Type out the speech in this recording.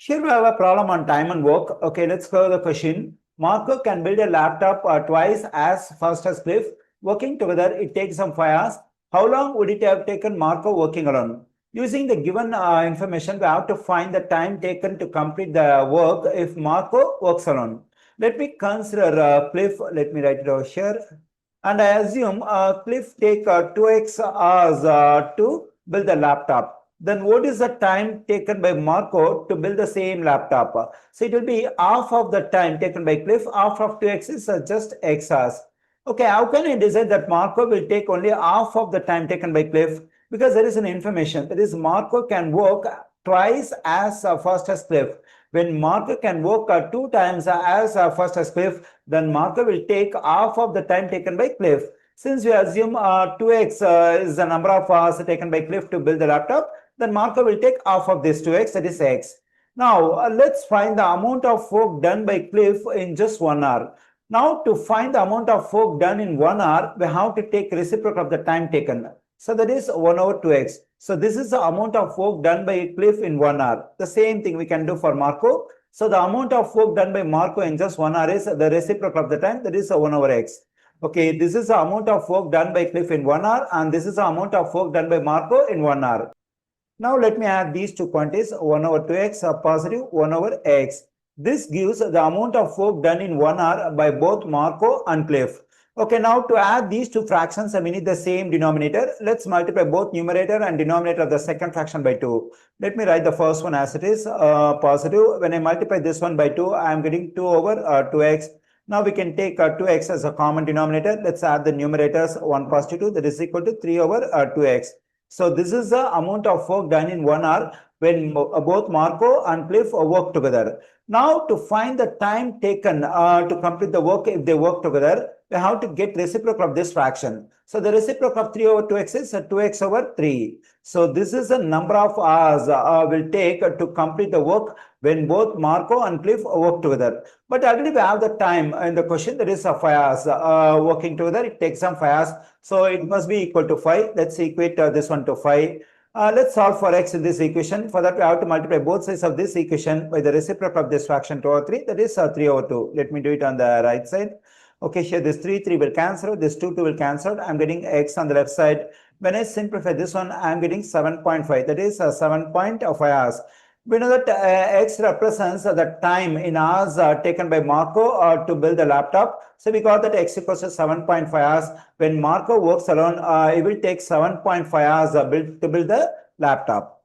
Here we have a problem on time and work. Okay, let's cover the question. Marco can build a laptop twice as fast as Cliff. Working together, it takes some 5 hours. How long would it have taken Marco working alone? Using the given information, we have to find the time taken to complete the work if Marco works alone. Let me consider Cliff. Let me write it over here. And I assume Cliff take 2x hours to build the laptop. Then what is the time taken by Marco to build the same laptop? So it will be half of the time taken by Cliff, half of 2x is just x hours. Okay, how can I decide that Marco will take only half of the time taken by Cliff? Because there is an information, that is Marco can work twice as fast as Cliff. When Marco can work 2 times as fast as Cliff, then Marco will take half of the time taken by Cliff. Since we assume 2x is the number of hours taken by Cliff to build the laptop, then Marco will take half of this 2x, that is x. Now, let's find the amount of work done by Cliff in just 1 hour. Now, to find the amount of work done in 1 hour, we have to take reciprocal of the time taken. So that is 1 over 2x. So this is the amount of work done by Cliff in 1 hour. The same thing we can do for Marco. So the amount of work done by Marco in just 1 hour is the reciprocal of the time, that is 1 over x. Okay, this is the amount of work done by Cliff in 1 hour, and this is the amount of work done by Marco in 1 hour. Now let me add these two quantities, 1 over 2x are positive 1 over x. This gives the amount of work done in 1 hour by both Marco and Cliff. Okay, now to add these two fractions, we need the same denominator. Let's multiply both numerator and denominator of the second fraction by 2. Let me write the first one as it is, positive. When I multiply this one by 2, I am getting 2 over 2x. Now we can take 2x as a common denominator. Let's add the numerators 1 positive 2, that is equal to 3 over 2x. So this is the amount of work done in 1 hour when both Marco and Cliff work together. Now to find the time taken to complete the work if they work together, we have to get reciprocal of this fraction. So the reciprocal of 3 over 2x is 2x over 3. So this is the number of hours will take to complete the work when both Marco and Cliff work together. But already we have the time in the question, that is 5 hours working together. It takes some 5 hours. So it must be equal to 5. Let's equate this one to 5. Let's solve for x in this equation. For that, we have to multiply both sides of this equation by the reciprocal of this fraction 2 over 3. That is 3 over 2. Let me do it on the right side. Okay, here this 3 will cancel. This 2 will cancel. I'm getting x on the left side. When I simplify this one, I'm getting 7.5. That is 7.5 hours. We know that x represents the time in hours taken by Marco to build the laptop. So we got that x equals to 7.5 hours. When Marco works alone, it will take 7.5 hours to build the laptop.